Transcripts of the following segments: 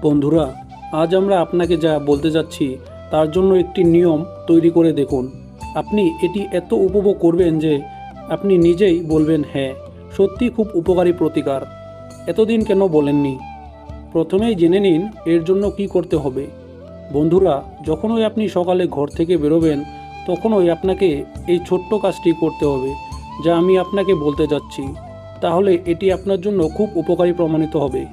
বন্ধুরা, আজ আমরা আপনাকে যা বলতে যাচ্ছি তার জন্য একটি নিয়ম তৈরি করে দেখুন। আপনি এটি এত উপভোগ করবেন যে আপনি নিজেই বলবেন, হ্যাঁ, সত্যি খুব উপকারী প্রতিকার। এতদিন কেন বলেননি? প্রথমেই জেনে নিন এর জন্য কি করতে হবে। বন্ধুরা, যখনই আপনি সকালে ঘর থেকে বেরোবেন তখনই আপনাকে এই ছোট্ট কাজটি করতে হবে যা আমি আপনাকে বলতে যাচ্ছি। তাহলে এটি আপনার জন্য খুব উপকারী প্রমাণিত হবে।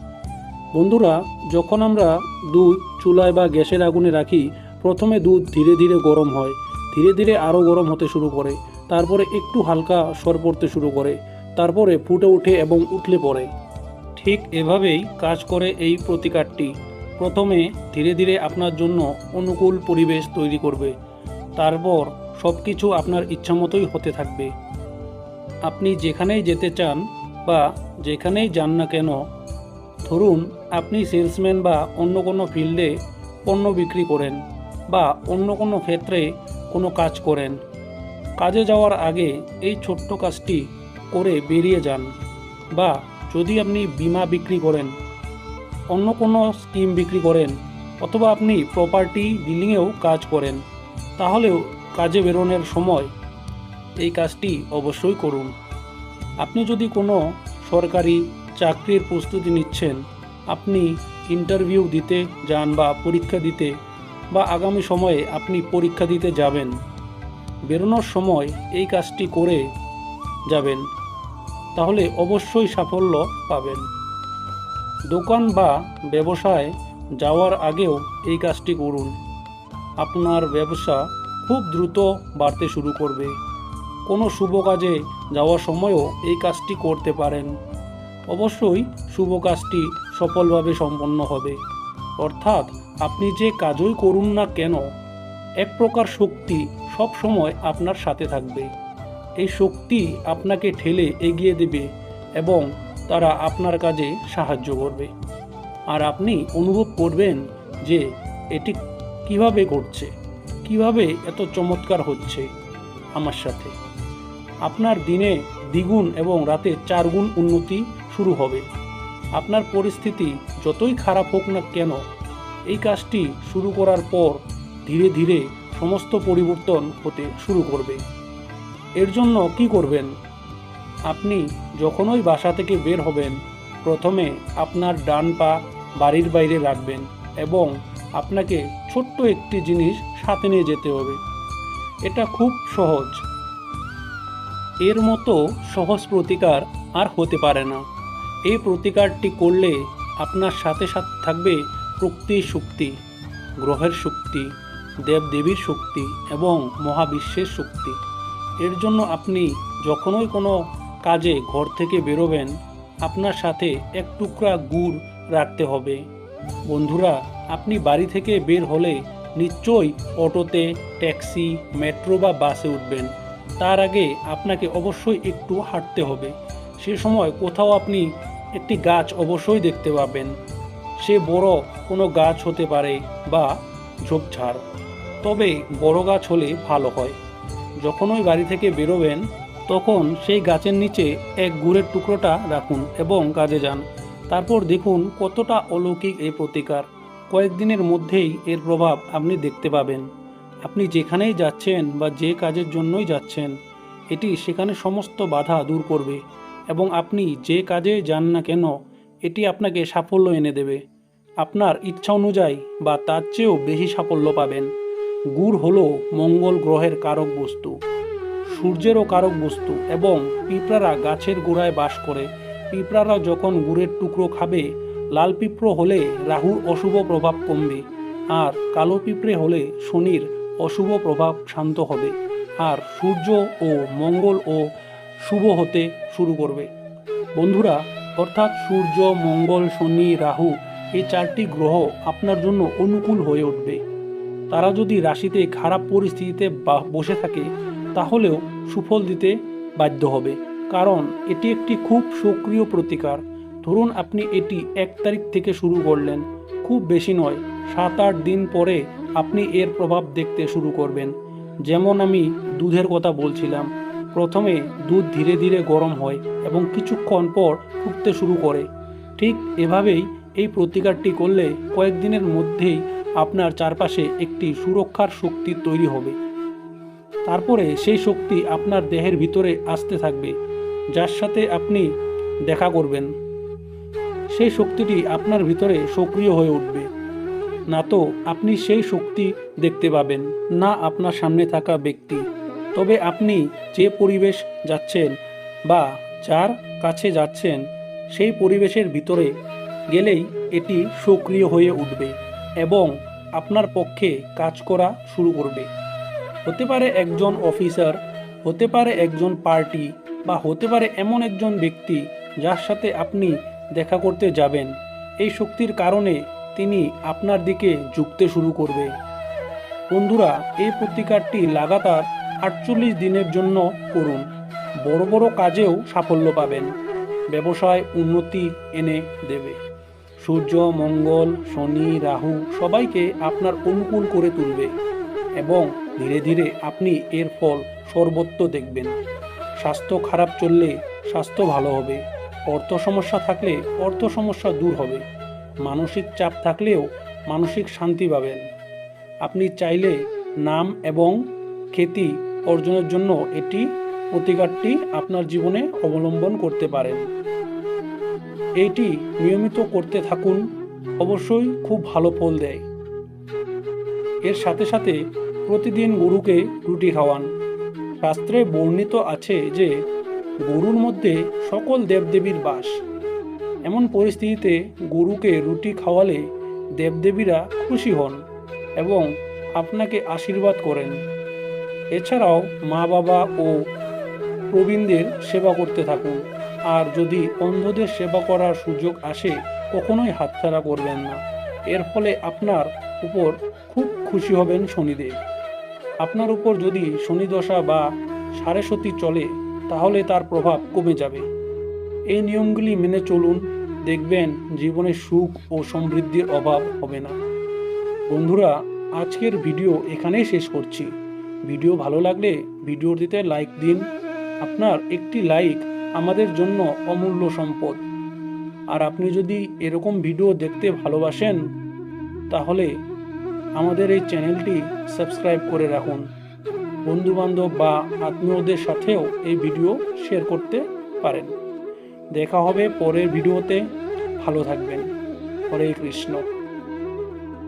বন্ধুরা, যখন আমরা দুধ চুলায় বা গ্যাসের আগুনে রাখি, প্রথমে দুধ ধীরে ধীরে গরম হয়, ধীরে ধীরে আরও গরম হতে শুরু করে, তারপরে একটু হালকা সর পড়তে শুরু করে, তারপরে ফুটে ওঠে এবং উতলে পড়ে। ঠিক এভাবেই কাজ করে এই প্রতিকারটি। প্রথমে ধীরে ধীরে আপনার জন্য অনুকূল পরিবেশ তৈরি করবে, তারপর সব কিছু আপনার ইচ্ছামতোই হতে থাকবে। আপনি যেখানেই যেতে চান বা যেখানেই যান না কেন, ধরুন আপনি সেলসম্যান বা অন্য কোনো ফিল্ডে পণ্য বিক্রি করেন বা অন্য কোনো ক্ষেত্রে কোনো কাজ করেন, কাজে যাওয়ার আগে এই ছোট্ট কাজটি করে বেরিয়ে যান। বা যদি আপনি বীমা বিক্রি করেন, অন্য কোনো স্কিম বিক্রি করেন, অথবা আপনি প্রপার্টি ডিলিংয়েও কাজ করেন, তাহলেও কাজে বেরোনোর সময় এই কাজটি অবশ্যই করুন। আপনি যদি কোনো সরকারি চাকরির প্রস্তুতি নিচ্ছেন, আপনি ইন্টারভিউ দিতে যান বা পরীক্ষা দিতে, বা আগামী সময়ে আপনি পরীক্ষা দিতে যাবেন, বেরোনোর সময় এই কাজটি করে যাবেন, তাহলে অবশ্যই সাফল্য পাবেন। দোকান বা ব্যবসায় যাওয়ার আগেও এই কাজটি করুন। আপনার ব্যবসা খুব দ্রুত বাড়তে শুরু করবে। কোনো শুভ কাজে যাওয়ার সময়ও এই কাজটি করতে পারেন। অবশ্যই শুভ কাজটি সফলভাবে সম্পন্ন হবে। অর্থাৎ আপনি যে কাজই করুন না কেন, এক প্রকার শক্তি সব সময় আপনার সাথে থাকবে। এই শক্তি আপনাকে ঠেলে এগিয়ে দেবে এবং তারা আপনার কাজে সাহায্য করবে। আর আপনি অনুভব করবেন যে এটি কিভাবে ঘটছে, কিভাবে এত চমৎকার হচ্ছে আমার সাথে। আপনার দিনে দ্বিগুণ এবং রাতে 4 গুণ উন্নতি শুরু হবে। আপনার পরিস্থিতি যতই খারাপ হোক না কেন, এই কাজটি শুরু করার পর ধীরে ধীরে সমস্ত পরিবর্তন হতে শুরু করবে। এর জন্য কি করবেন? আপনি যখনই বাসা থেকে বের হবেন, প্রথমে আপনার ডান পা বাড়ির বাইরে রাখবেন এবং আপনাকে ছোট্ট একটি জিনিস সাথে নিয়ে যেতে হবে। এটা খুব সহজ। এর মতো সহজ প্রতিকার আর হতে পারে না। এই প্রতিকারটি করলে আপনার সাথে সাথে থাকবে প্রকৃতির শক্তি, গ্রহের শক্তি, দেবদেবীর শক্তি এবং মহাবিশ্বের শক্তি। এর জন্য আপনি যখনই কোনো কাজে ঘর থেকে বেরোবেন, আপনার সাথে এক টুকরা গুড় রাখতে হবে। বন্ধুরা, আপনি বাড়ি থেকে বের হলে নিশ্চয়ই অটোতে, ট্যাক্সি, মেট্রো বা বাসে উঠবেন। তার আগে আপনাকে অবশ্যই একটু হাঁটতে হবে। সে সময় কোথাও আপনি একটি গাছ অবশ্যই দেখতে পাবেন। সে বড় কোনো গাছ হতে পারে বা ঝোপঝাড়, তবে বড় গাছ হলে ভালো হয়। যখনই বাড়ি থেকে বেরোবেন তখন সেই গাছের নিচে এক গুড়ের টুকরোটা রাখুন এবং কাজে যান। তারপর দেখুন কতটা অলৌকিক এই প্রতিকার। কয়েকদিনের মধ্যেই এর প্রভাব আপনি দেখতে পাবেন। আপনি যেখানেই যাচ্ছেন বা যে কাজের জন্যই যাচ্ছেন, এটি সেখানে সমস্ত বাধা দূর করবে এবং আপনি যে কাজে যান না কেন, এটি আপনাকে সাফল্য এনে দেবে। আপনার ইচ্ছা অনুযায়ী বা তার চেয়েও বেশি সাফল্য পাবেন। গুড় হলো মঙ্গল গ্রহের কারক বস্তু, সূর্যেরও কারক বস্তু এবং পিঁপড়ারা গাছের গোড়ায় বাস করে। পিঁপড়ারা যখন গুড়ের টুকরো খাবে, লাল পিঁপড়ো হলে রাহুর অশুভ প্রভাব কমবে, আর কালো পিঁপড়ে হলে শনির অশুভ প্রভাব শান্ত হবে, আর সূর্য ও মঙ্গল ও শুভ হতে শুরু করবে। বন্ধুরা, অর্থাৎ সূর্য, মঙ্গল, শনি, রাহু, এই 4টি গ্রহ আপনার জন্য অনুকূল হয়ে উঠবে। তারা যদি রাশিতে খারাপ পরিস্থিতিতে বসে থাকে, তাহলেও সুফল দিতে বাধ্য হবে, কারণ এটি একটি খুব সক্রিয় প্রতিকার। ধরুন আপনি এটি 1 তারিখ থেকে শুরু করলেন, খুব বেশি নয়, 7-8 দিন পরে আপনি এর প্রভাব দেখতে শুরু করবেন। যেমন আমি দুধের কথা বলছিলাম, প্রথমে দুধ ধীরে ধীরে গরম হয় এবং কিছুক্ষণ পর ফুটতে শুরু করে। ঠিক এভাবেই এই প্রতিকারটি করলে কয়েকদিনের মধ্যেই আপনার চারপাশে একটি সুরক্ষার শক্তি তৈরি হবে। তারপরে সেই শক্তি আপনার দেহের ভিতরে আসতে থাকবে। যার সাথে আপনি দেখা করবেন সেই শক্তিটি আপনার ভিতরে সক্রিয় হয়ে উঠবে। না তো আপনি সেই শক্তি দেখতে পাবেন, না আপনার সামনে থাকা ব্যক্তি। তবে আপনি যে পরিবেশ যাচ্ছেন বা যার কাছে যাচ্ছেন সেই পরিবেশের ভিতরে গেলেই এটি সক্রিয় হয়ে উঠবে এবং আপনার পক্ষে কাজ করা শুরু করবে। হতে পারে একজন অফিসার, হতে পারে একজন পার্টি, বা হতে পারে এমন একজন ব্যক্তি যার সাথে আপনি দেখা করতে যাবেন। এই শক্তির কারণে তিনি আপনার দিকে ঝুঁকতে শুরু করবে। বন্ধুরা, এই প্রতিকারটি লাগাতার 48 দিনের জন্য করুন। বড় বড় কাজেও সাফল্য পাবেন। ব্যবসায় উন্নতি এনে দেবে। সূর্য, মঙ্গল, শনি, রাহু সবাইকে আপনার অনুকূল করে তুলবে এবং ধীরে ধীরে আপনি এর ফল সর্বত্র দেখবেন। স্বাস্থ্য খারাপ চললে স্বাস্থ্য ভালো হবে। অর্থ সমস্যা থাকলে অর্থ সমস্যা দূর হবে। মানসিক চাপ থাকলেও মানসিক শান্তি পাবেন। আপনি চাইলে নাম এবং খ্যাতি অর্জনের জন্য এটি প্রতিকারটি আপনার জীবনে অবলম্বন করতে পারেন। এইটি নিয়মিত করতে থাকুন, অবশ্যই খুব ভালো ফল দেয়। এর সাথে সাথে প্রতিদিন গরুকে রুটি খাওয়ান। শাস্ত্রে বর্ণিত আছে যে গরুর মধ্যে সকল দেবদেবীর বাস। এমন পরিস্থিতিতে গরুকে রুটি খাওয়ালে দেবদেবীরা খুশি হন এবং আপনাকে আশীর্বাদ করেন। এছাড়াও মা বাবা ও প্রবীণদের সেবা করতে থাকুন। আর যদি অন্ধদের সেবা করার সুযোগ আসে কখনোই হাতছাড়া করবেন না। এর ফলে আপনার উপর খুব খুশি হবেন শনিদেব। আপনার উপর যদি শনি দশা বা সাড়ে সতী চলে তাহলে তার প্রভাব কমে যাবে। এই নিয়মগুলি মেনে চলুন, দেখবেন জীবনে সুখ ও সমৃদ্ধির অভাব হবে না। বন্ধুরা, আজকের ভিডিও এখানেই শেষ করছি। ভিডিও ভালো লাগলে ভিডিওটিতে লাইক দিন। আপনার একটি লাইক আমাদের জন্য অমূল্য সম্পদ। আর আপনি যদি এরকম ভিডিও দেখতে ভালোবাসেন তাহলে আমাদের এই চ্যানেলটি সাবস্ক্রাইব করে রাখুন। বন্ধুবান্ধব বা আত্মীয়দের সাথেও এই ভিডিও শেয়ার করতে পারেন। দেখা হবে পরের ভিডিওতে। ভালো থাকবেন। হরে কৃষ্ণ।